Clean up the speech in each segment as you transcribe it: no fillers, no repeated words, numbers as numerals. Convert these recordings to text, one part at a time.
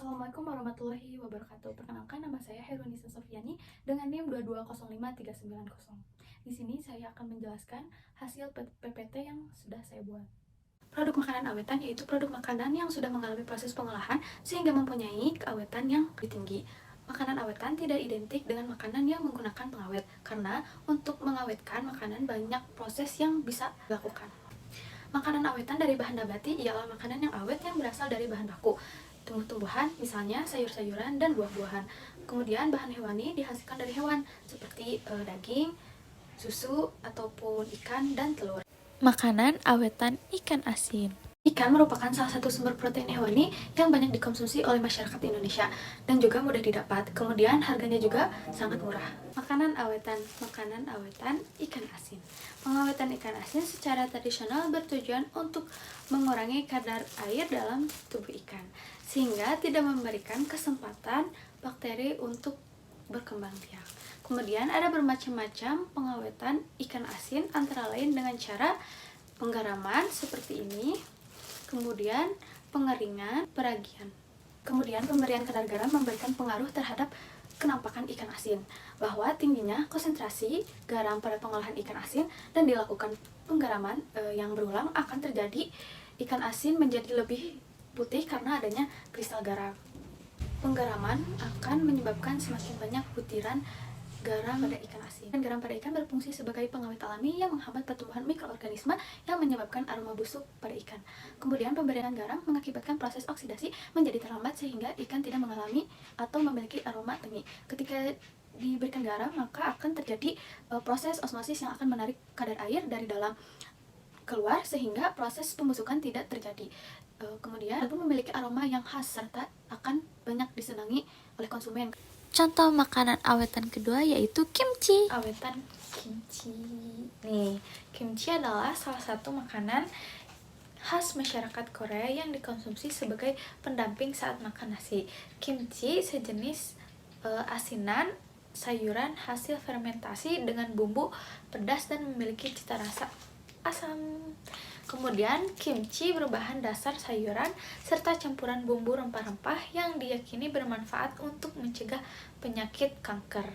Assalamualaikum warahmatullahi wabarakatuh. Perkenalkan, nama saya Herunisa Sofiani dengan NIM 2205390. Di sini saya akan menjelaskan hasil PPT yang sudah saya buat. Produk makanan awetan yaitu produk makanan yang sudah mengalami proses pengolahan sehingga mempunyai keawetan yang lebih tinggi. Makanan awetan tidak identik dengan makanan yang menggunakan pengawet, karena untuk mengawetkan makanan banyak proses yang bisa dilakukan. Makanan awetan dari bahan nabati ialah makanan yang awet yang berasal dari bahan baku tumbuh-tumbuhan, misalnya sayur-sayuran dan buah-buahan. Kemudian bahan hewani dihasilkan dari hewan seperti daging, susu, ataupun ikan dan telur. Makanan awetan ikan asin. Ikan merupakan salah satu sumber protein hewani yang banyak dikonsumsi oleh masyarakat Indonesia dan juga mudah didapat. Kemudian harganya juga sangat murah. Makanan awetan ikan asin. Pengawetan ikan asin secara tradisional bertujuan untuk mengurangi kadar air dalam tubuh ikan, sehingga tidak memberikan kesempatan bakteri untuk berkembang biak. Kemudian ada bermacam-macam pengawetan ikan asin, antara lain dengan cara penggaraman seperti ini, kemudian pengeringan, peragian. Kemudian pemberian kadar garam memberikan pengaruh terhadap kenampakan ikan asin, bahwa tingginya konsentrasi garam pada pengolahan ikan asin dan dilakukan penggaraman yang berulang akan terjadi ikan asin menjadi lebih putih karena adanya kristal garam. Penggaraman akan menyebabkan semakin banyak butiran garam pada ikan asin. Dan garam pada ikan berfungsi sebagai pengawet alami yang menghambat pertumbuhan mikroorganisme yang menyebabkan aroma busuk pada ikan. Kemudian pemberian garam mengakibatkan proses oksidasi menjadi terlambat sehingga ikan tidak mengalami atau memiliki aroma tinggi. Ketika diberikan garam, maka akan terjadi proses osmosis yang akan menarik kadar air dari dalam keluar sehingga proses pembusukan tidak terjadi. Kemudian memiliki aroma yang khas serta akan banyak disenangi oleh konsumen. Contoh makanan awetan kedua yaitu kimchi. Awetan kimchi. Nih, kimchi adalah salah satu makanan khas masyarakat Korea yang dikonsumsi sebagai pendamping saat makan nasi. Kimchi sejenis asinan sayuran hasil fermentasi dengan bumbu pedas dan memiliki cita rasa asam. Kemudian kimchi berbahan dasar sayuran serta campuran bumbu rempah-rempah yang diyakini bermanfaat untuk mencegah penyakit kanker.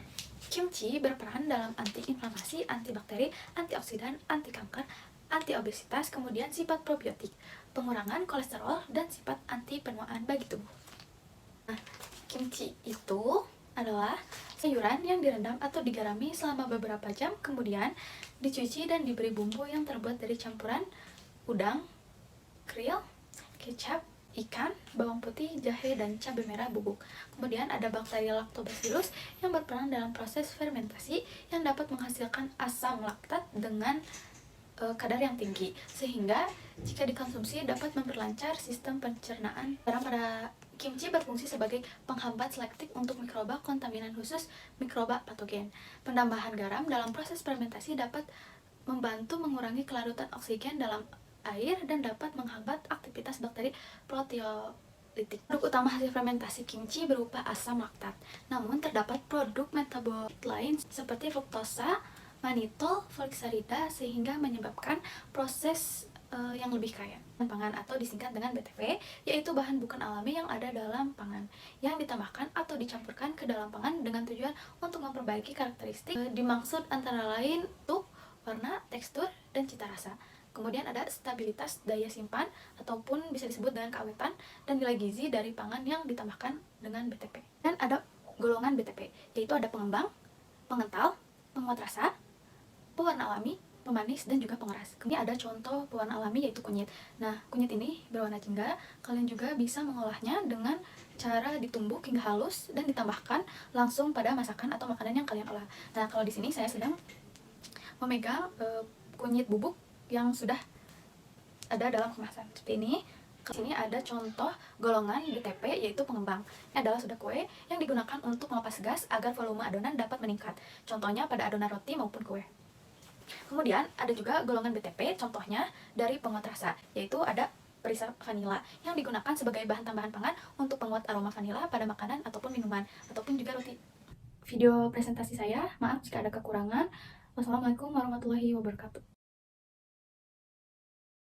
Kimchi berperan dalam antiinflamasi, antibakteri, antioksidan, anti kanker, anti obesitas, kemudian sifat probiotik, pengurangan kolesterol, dan sifat anti penuaan bagi tubuh. Nah, kimchi itu adalah sayuran yang direndam atau digarami selama beberapa jam, kemudian dicuci dan diberi bumbu yang terbuat dari campuran udang, krill, kecap, ikan, bawang putih, jahe, dan cabai merah bubuk. Kemudian ada bakteri lactobacillus yang berperan dalam proses fermentasi yang dapat menghasilkan asam laktat dengan kadar yang tinggi, sehingga jika dikonsumsi dapat memperlancar sistem pencernaan. Garam pada kimchi berfungsi sebagai penghambat selektif untuk mikroba kontaminan khusus mikroba patogen. Penambahan garam dalam proses fermentasi dapat membantu mengurangi kelarutan oksigen dalam air dan dapat menghambat aktivitas bakteri proteolitik. Produk utama hasil fermentasi kimchi berupa asam laktat. Namun terdapat produk metabolit lain seperti fruktosa, manitol, foliksaridase sehingga menyebabkan proses yang lebih kaya. Pangan atau disingkat dengan BTP, yaitu bahan bukan alami yang ada dalam pangan yang ditambahkan atau dicampurkan ke dalam pangan dengan tujuan untuk memperbaiki karakteristik. Dimaksud antara lain untuk warna, tekstur, dan cita rasa. Kemudian ada stabilitas daya simpan ataupun bisa disebut dengan keawetan dan nilai gizi dari pangan yang ditambahkan dengan BTP. Dan ada golongan BTP, yaitu ada pengembang, pengental, penguat rasa, pewarna alami, pemanis, dan juga pengeras. Kemudian ada contoh pewarna alami yaitu kunyit. Nah, kunyit ini berwarna jingga. Kalian juga bisa mengolahnya dengan cara ditumbuk hingga halus dan ditambahkan langsung pada masakan atau makanan yang kalian olah. Nah, kalau di sini saya sedang memegang kunyit bubuk yang sudah ada dalam kemasan seperti ini. Di sini ada contoh golongan BTP yaitu pengembang. Ini adalah soda kue yang digunakan untuk melepas gas agar volume adonan dapat meningkat. Contohnya pada adonan roti maupun kue. Kemudian ada juga golongan BTP, contohnya dari penguat rasa, yaitu ada perisa vanila yang digunakan sebagai bahan tambahan pangan untuk penguat aroma vanila pada makanan ataupun minuman ataupun juga roti. Video presentasi saya, maaf jika ada kekurangan. Wassalamualaikum warahmatullahi wabarakatuh.